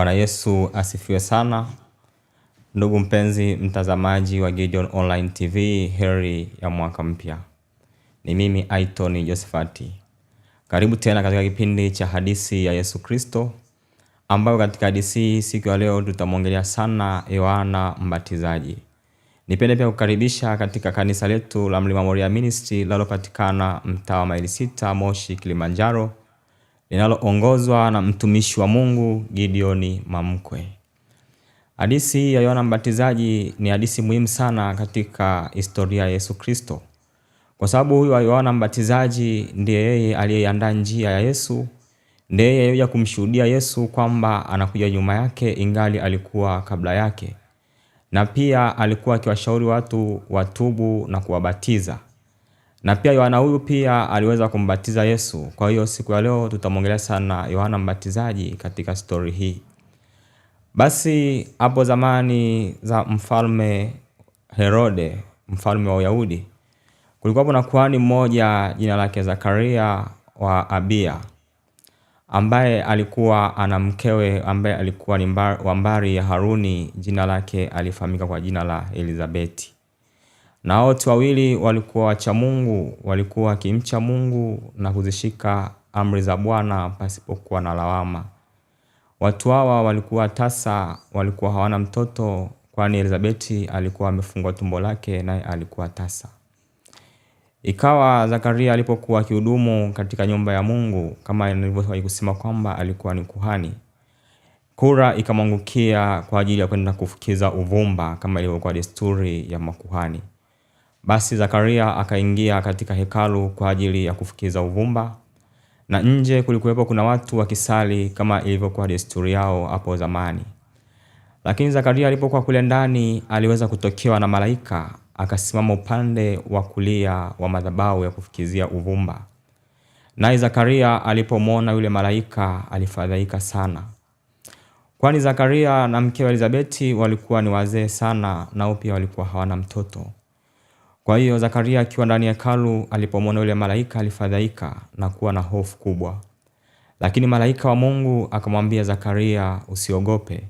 Bwana Yesu asifiwe sana. Ndugu mpenzi mtazamaji wa Gideon Online TV, heri ya mwaka mpya. Ni mimi Aiton Josefati. Karibu tena katika kipindi cha hadithi ya Yesu Kristo, ambayo katika hadithi siku ya leo tutamwongelea sana Yohana Mbatizaji. Nipende pia kukaribisha katika kanisa letu la Mlima Moria Ministry linalopatikana mtaa wa Maili Sita, Moshi, Kilimanjaro, linaloongozwa na mtumishi wa Mungu Gideon Mamkwe. Hadithi ya Yohana Mbatizaji ni hadithi muhimu sana katika historia ya Yesu Kristo. Kwa sababu huyu Yohana Mbatizaji ndiye yeye aliyeandaa njia ya Yesu, ndiye yeye aliyekuja kumshuhudia Yesu kwamba anakuja nyuma yake ingali alikuwa kabla yake. Na pia alikuwa akiwashauri watu watubu na kuwabatiza. Na pia Yohana huyu pia aliweza kumbatiza Yesu. Kwa hiyo siku ya leo tutamwongelea sana Yohana Mbatizaji katika story hii. Basi hapo zamani za mfalme Herode, mfalme wa Uyahudi, kulikuwa na kuhani mmoja jina lake Zakaria wa Abia, ambaye alikuwa ana mkewe ambaye alikuwa ni wa mbari ya Haruni, jina lake alifahamika kwa jina la Elizabeti. Na wote wawili walikuwa wacha Mungu, walikuwa wakimcha Mungu na kuzishika amri za Bwana pasipokuwa na lawama. Watu hawa walikuwa tasa, walikuwa hawana mtoto, kwani Elizabeti alikuwa amefungwa tumbo lake naye alikuwa tasa. Ikawa Zakaria alipokuwa akihudumu katika nyumba ya Mungu, kama nilivyowahi kusema kwamba alikuwa ni kuhani, kura ikamwangukia kwa ajili ya kwenda kufukiza uvumba kama ilivyokuwa desturi ya makuhani. Basi Zakaria akaingia katika hekalu kwa ajili ya kufukiza uvumba, na nje kulikuwepo kuna watu wakisali kama ilivyokuwa desturi yao hapo zamani. Lakini Zakaria alipokuwa kule ndani aliweza kutokewa na malaika, akasimama upande wa kulia wa madhabahu ya kufukizia uvumba. Naye Zakaria alipomwona yule malaika alifadhaika sana. Kwani Zakaria na mkewe Elizabeti walikuwa ni wazee sana, nao pia walikuwa hawana mtoto. Kwa hiyo Zakaria akiwa ndani ya hekalu alipomwona yule malaika alifadhaika na kuwa na hofu kubwa. Lakini malaika wa Mungu akamwambia Zakaria, usiogope,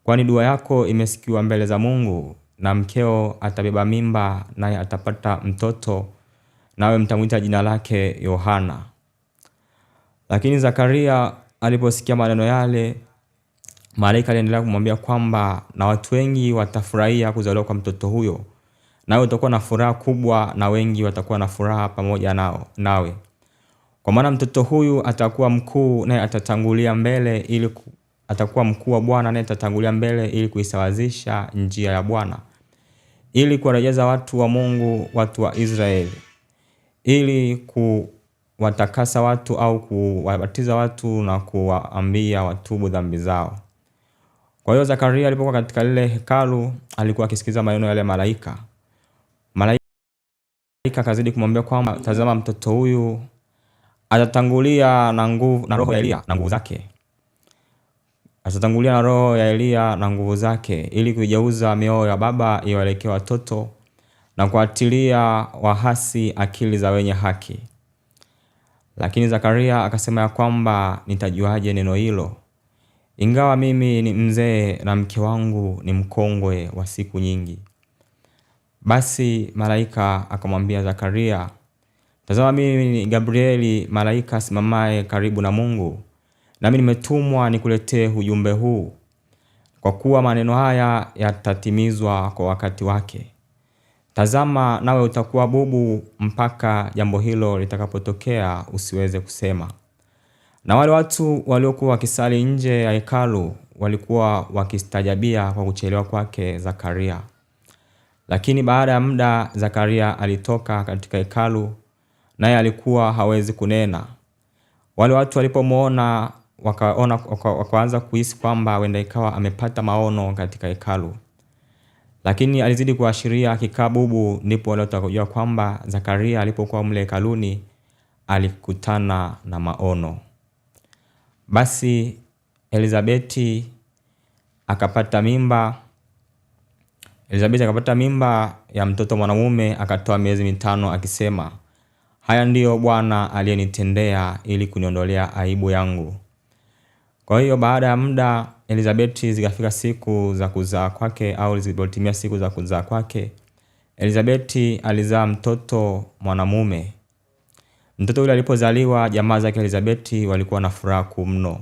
kwani dua yako imesikiwa mbele za Mungu, na mkeo atabeba mimba naye atapata mtoto, nawe mtamwita jina lake Yohana. Lakini Zakaria aliposikia maneno yale, malaika aliendelea kumwambia kwamba na watu wengi watafurahia kuzaliwa kwa mtoto huyo, nawe utakuwa na furaha kubwa na wengi watakuwa na furaha pamoja nawe. Kwa maana mtoto huyu atakuwa mkuu naye atatangulia mbele atakuwa mkuu wa Bwana naye atatangulia mbele ili kuisawazisha njia ya Bwana, ili kuwarejeza watu wa Mungu, watu wa Israeli, ili kuwatakasa watu au kuwabatiza watu na kuwaambia watubu dhambi zao. Kwa hiyo Zakaria alipokuwa katika lile hekalu alikuwa akisikiza maneno yale malaika. Malaika akazidi kumwambia kwamba tazama, mtoto huyu atatangulia na roho ya Elia na nguvu zake. Atatangulia na roho ya Elia na nguvu zake, ili kuigeuza mioyo ya baba iwaelekee watoto na kuatilia wahasi akili za wenye haki. Lakini Zakaria akasema ya kwamba nitajuaje neno hilo, ingawa mimi ni mzee na mke wangu ni mkongwe wa siku nyingi? Basi malaika akamwambia Zakaria, tazama, mimi ni Gabrieli, malaika simamaye karibu na Mungu, nami nimetumwa nikuletee ujumbe huu, kwa kuwa maneno haya yatatimizwa kwa wakati wake. Tazama, nawe utakuwa bubu mpaka jambo hilo litakapotokea, usiweze kusema. Na wale watu waliokuwa wakisali nje ya hekalu walikuwa wakistajabia kwa kuchelewa kwake Zakaria. Lakini baada ya muda Zakaria alitoka katika hekalu, naye alikuwa hawezi kunena. Wale watu walipomwona wakaanza kuhisi kwamba wenda ikawa amepata maono katika hekalu. Lakini alizidi kuashiria akikaa bubu, ndipo wale watu wakajua kwamba Zakaria alipokuwa mle hekaluni alikutana na maono. Basi Elizabeti akapata mimba ya mtoto mwanamume, akatoa miezi 5 akisema, haya ndiyo Bwana aliyenitendea ili kuniondolea aibu yangu. Kwa hiyo baada ya muda Elizabeti zikafika siku za kuzaa kwake, au zilipotimia siku za kuzaa kwake, Elizabeti alizaa mtoto mwanamume. Mtoto yule alipozaliwa, jamaa zake Elizabeti walikuwa na furaha kuu mno.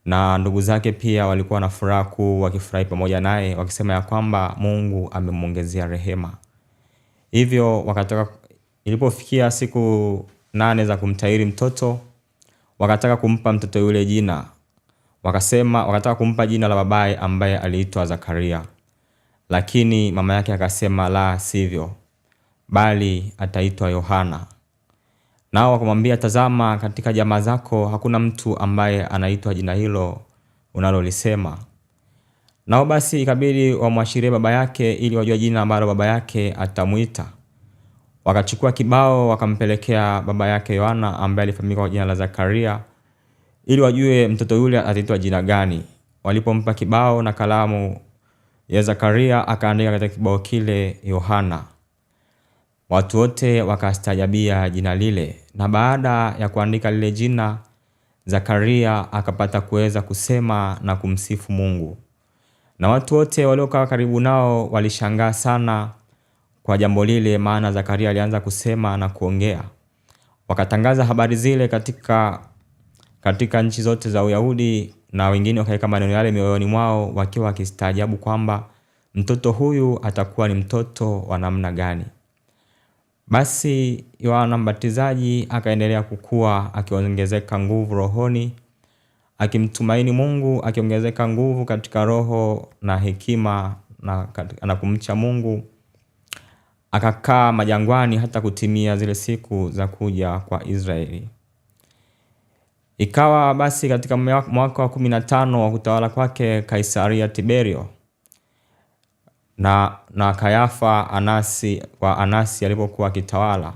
Na ndugu zake pia walikuwa na furaha kuu, wakifurahi pamoja naye, wakisema ya kwamba Mungu amemwongezea rehema. Hivyo ilipofikia siku 8 za kumtahiri mtoto, wakataka kumpa mtoto yule jina. Wakataka kumpa jina la babaye ambaye aliitwa Zakaria. Lakini mama yake akasema la sivyo, bali ataitwa Yohana. Nao wakamwambia, tazama, katika jamaa zako hakuna mtu ambaye anaitwa jina hilo unalolisema. Nao basi ikabidi wamwashirie baba yake ili wajue jina ambalo baba yake atamuita. Wakachukua kibao wakampelekea baba yake Yohana ambaye alifahamika kwa jina la Zakaria, ili wajue mtoto yule ataitwa jina gani. Walipompa kibao na kalamu ya Zakaria, akaandika katika kibao kile Yohana. Watu wote wakastaajabia jina lile, na baada ya kuandika lile jina, Zakaria akapata kuweza kusema na kumsifu Mungu. Na watu wote waliokaa karibu nao walishangaa sana kwa jambo lile, maana Zakaria alianza kusema na kuongea. Wakatangaza habari zile katika nchi zote za Uyahudi, na wengine wakaweka maneno yale mioyoni mwao, wakiwa wakistaajabu kwamba mtoto huyu atakuwa ni mtoto wa namna gani. Basi Yohana Mbatizaji akaendelea kukua, akiongezeka nguvu rohoni, akimtumaini Mungu, akiongezeka nguvu katika roho na hekima na kumcha Mungu. Akakaa majangwani hata kutimia zile siku za kuja kwa Israeli. Ikawa basi katika mwaka wa 15 wa kutawala kwake Kaisaria Tiberio, na Kayafa Anasi alipokuwa akitawala,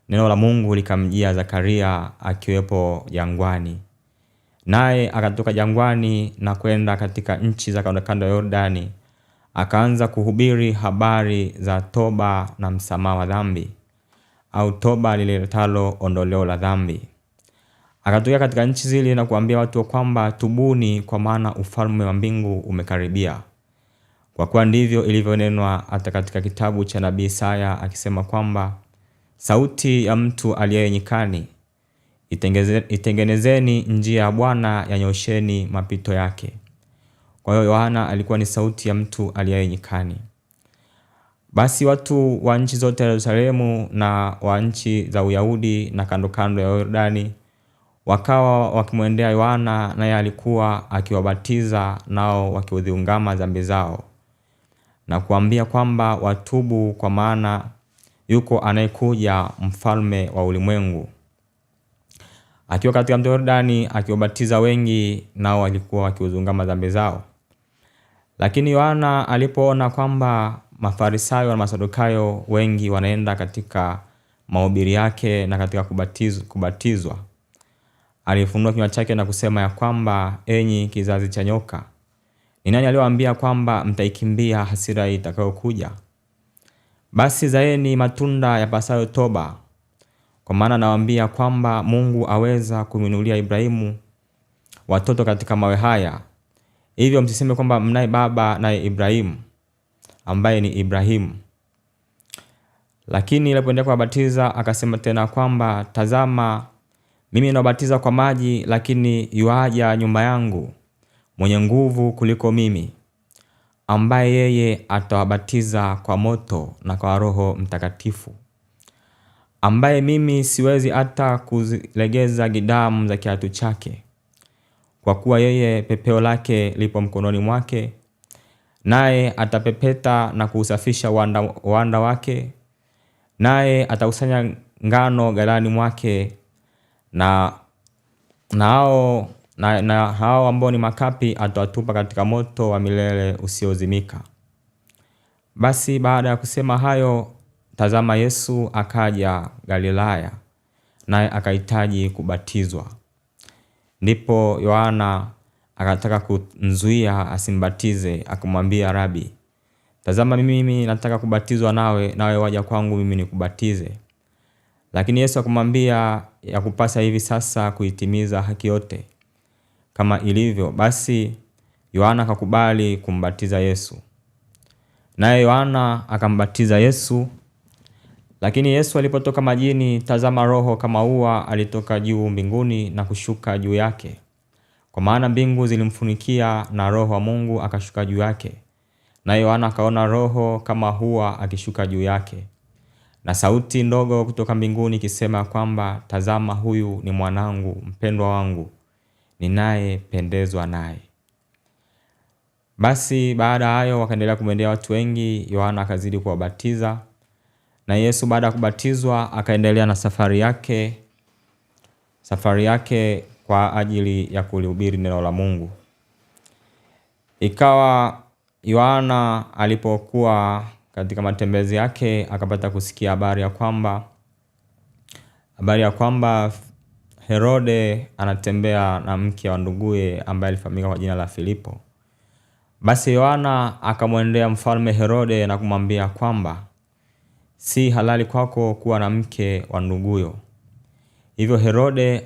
neno la Mungu likamjia Zakaria akiwepo jangwani. Naye akatoka jangwani na kwenda katika nchi za kando ya Yordani, akaanza kuhubiri habari za toba na msamaha wa dhambi, au toba liletalo ondoleo la dhambi. Akatokea katika nchi zile na kuambia watu kwamba tubuni, kwa maana ufalme wa mbingu umekaribia. Kwa kuwa ndivyo ilivyonenwa hata katika kitabu cha nabii Isaya, akisema kwamba sauti ya mtu aliye nyikani, itengenezeni njia ya Bwana, yanyosheni mapito yake. Kwa hiyo Yohana alikuwa ni sauti ya mtu aliye nyikani. Basi watu wa nchi zote ya Yerusalemu na wa nchi za Uyahudi na kando kando ya Yordani wakawa wakimwendea Yohana, naye alikuwa akiwabatiza, nao wakiudhiungama dhambi zao na kuambia kwamba watubu, kwa maana yuko anayekuja mfalme wa ulimwengu. Akiwa katika mto Yordani akiwabatiza wengi, nao walikuwa wakiudhiungama dhambi zao. Lakini Yohana alipoona kwamba Mafarisayo na Masadukayo wengi wanaenda katika mahubiri yake na katika kubatizwa, alifunua kinywa chake na kusema ya kwamba, enyi kizazi cha nyoka, ni nani aliyewaambia kwamba mtaikimbia hasira itakayokuja? Basi zaeni matunda yapasayo toba, kwa maana nawaambia kwamba Mungu aweza kumwinulia Ibrahimu watoto katika mawe haya. Hivyo msiseme kwamba mnaye baba naye Ibrahimu, ambaye ni Ibrahimu. Lakini alipoendelea kuwabatiza akasema tena kwamba, tazama, mimi nawabatiza kwa maji, lakini yuaja nyuma yangu mwenye nguvu kuliko mimi, ambaye yeye atawabatiza kwa moto na kwa Roho Mtakatifu, ambaye mimi siwezi hata kuzilegeza gidamu za kiatu chake. Kwa kuwa yeye pepeo lake lipo mkononi mwake, naye atapepeta na kuusafisha uwanda wake, naye atakusanya ngano ghalani mwake, na hao ambao ni makapi atawatupa katika moto wa milele usiozimika. Basi baada ya kusema hayo, tazama, Yesu akaja Galilaya, naye akahitaji kubatizwa. Ndipo Yohana akataka kumzuia asimbatize, akamwambia, Rabi, tazama, mimi nataka kubatizwa nawe waja kwangu mimi nikubatize. Lakini Yesu akamwambia, yakupasa hivi sasa kuitimiza haki yote. kama ilivyo. Basi Yohana akakubali kumbatiza Yesu. Naye Yohana akambatiza Yesu. Lakini Yesu alipotoka majini, tazama, roho kama ua alitoka juu mbinguni na kushuka juu yake. Kwa maana mbingu zilimfunikia na roho wa Mungu akashuka juu yake. Na Yohana akaona roho kama hua akishuka juu yake. Na sauti ndogo kutoka mbinguni ikisema kwamba, tazama, huyu ni mwanangu mpendwa wangu, ninayependezwa naye. Basi baada hayo wakaendelea kumwendea watu wengi. Yohana akazidi kuwabatiza. Na Yesu baada ya kubatizwa akaendelea na safari yake kwa ajili ya kulihubiri neno la Mungu. Ikawa Yohana alipokuwa katika matembezi yake akapata kusikia habari ya kwamba Herode anatembea na mke wa nduguye ambaye alifahamika kwa jina la Filipo. Basi Yohana akamwendea mfalme Herode na kumwambia kwamba si halali kwako kuwa na mke wa nduguyo. Hivyo Herode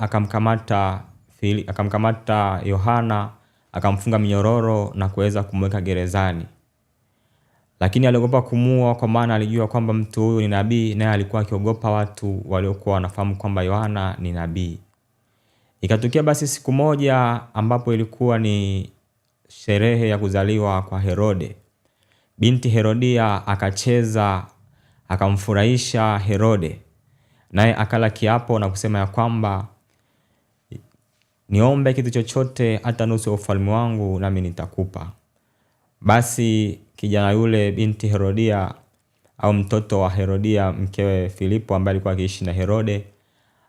akamkamata Yohana, akamfunga minyororo na kuweza kumweka gerezani. Lakini aliogopa kumuua, kwa maana alijua kwamba mtu huyu ni nabii, naye alikuwa akiogopa watu waliokuwa wanafahamu kwamba Yohana ni nabii. Ikatukia basi siku moja ambapo ilikuwa ni sherehe ya kuzaliwa kwa Herode. Binti Herodia akacheza, akamfurahisha Herode. Naye akala kiapo na kusema ya kwamba, niombe kitu chochote, hata nusu ya ufalme wangu nami nitakupa. Basi kijana yule binti Herodia, au mtoto wa Herodia mkewe Filipo ambaye alikuwa akiishi na Herode,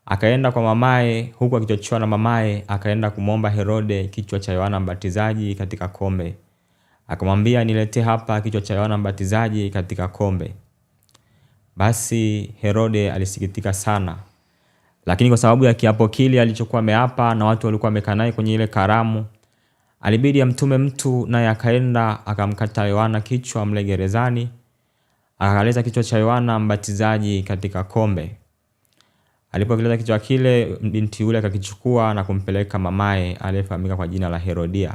akaenda kwa mamaye, huku akichochewa na mamaye, akaenda kumwomba Herode kichwa cha Yohana Mbatizaji katika kombe. Akamwambia, niletee hapa kichwa cha Yohana Mbatizaji katika kombe. Basi Herode alisikitika sana. Lakini kwa sababu ya kiapo kile alichokuwa ameapa na watu walikuwa wamekaa naye kwenye ile karamu, alibidi amtume mtu, naye akaenda akamkata Yohana kichwa mle gerezani. Akaleta kichwa cha Yohana Mbatizaji katika kombe. Alipokileta kichwa kile, binti yule akakichukua na kumpeleka mamaye aliyefahamika kwa jina la Herodia.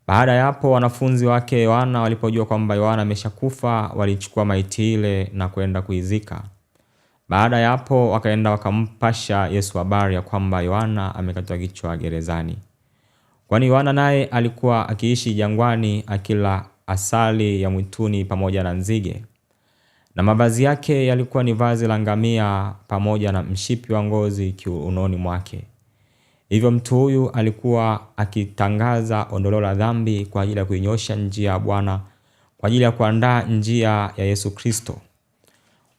Baada ya hapo, wanafunzi wake Yohana walipojua kwamba Yohana ameshakufa, walichukua maiti ile na kwenda kuizika. Baada ya hapo wakaenda wakampasha Yesu habari ya kwamba Yohana amekatwa kichwa gerezani. Kwani Yohana naye alikuwa akiishi jangwani akila asali ya mwituni pamoja na nzige. Na mavazi yake yalikuwa ni vazi la ngamia pamoja na mshipi wa ngozi kiunoni mwake. Hivyo mtu huyu alikuwa akitangaza ondoleo la dhambi kwa ajili ya kuinyosha njia ya Bwana, kwa ajili ya kuandaa njia ya Yesu Kristo.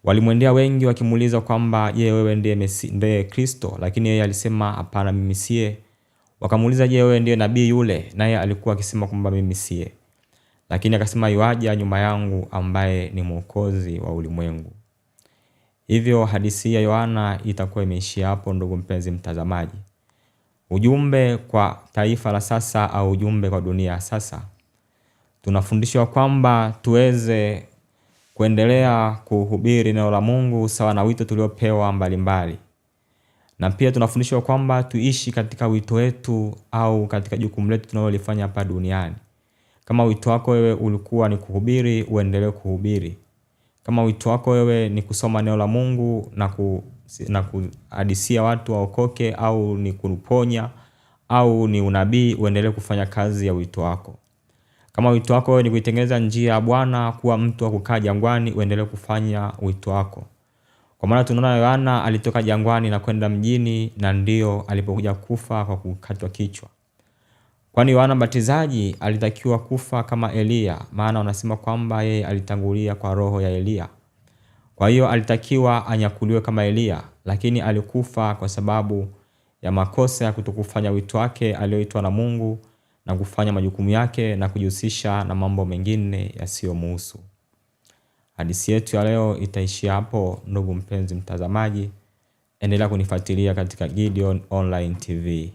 Walimwendea wengi wakimuuliza kwamba, je, wewe ndiye Kristo? Lakini yeye alisema, hapana, mimi siye. Wakamuuliza, je, wewe ndiye nabii yule? Naye alikuwa akisema kwamba mimi siye. Lakini akasema, yuaja nyuma yangu ambaye ni Mwokozi wa ulimwengu. Hivyo hadithi ya Yohana itakuwa imeishia hapo, ndugu mpenzi mtazamaji. Ujumbe kwa taifa la sasa au ujumbe kwa dunia sasa. Tunafundishwa kwamba tuweze kuendelea kuhubiri neno la Mungu sawa na wito tuliopewa mbalimbali. Na pia tunafundishwa kwamba tuishi katika wito wetu au katika jukumu letu tunalolifanya hapa duniani. Kama wito wako wewe ulikuwa ni kuhubiri, uendelee kuhubiri. Kama wito wako wewe ni kusoma neno la Mungu na kuhadisia watu waokoke, au ni kuponya, au ni unabii, uendelee kufanya kazi ya wito wako. Kama wito wako wewe ni kuitengeneza njia ya Bwana, kuwa mtu wa kukaa jangwani, uendelee kufanya wito wako. Kwa maana tunaona Yohana alitoka jangwani na kwenda mjini, na ndio alipokuja kufa kwa kukatwa kichwa. Kwani Yohana Mbatizaji alitakiwa kufa kama Elia, maana wanasema kwamba yeye alitangulia kwa roho ya Elia. Kwa hiyo alitakiwa anyakuliwe kama Elia, lakini alikufa kwa sababu ya makosa ya kutokufanya wito wake alioitwa na Mungu, na kufanya majukumu yake na kujihusisha na mambo mengine yasiyomhusu. Hadithi yetu ya leo itaishia hapo, ndugu mpenzi mtazamaji. Endelea kunifuatilia katika Gideon Online TV.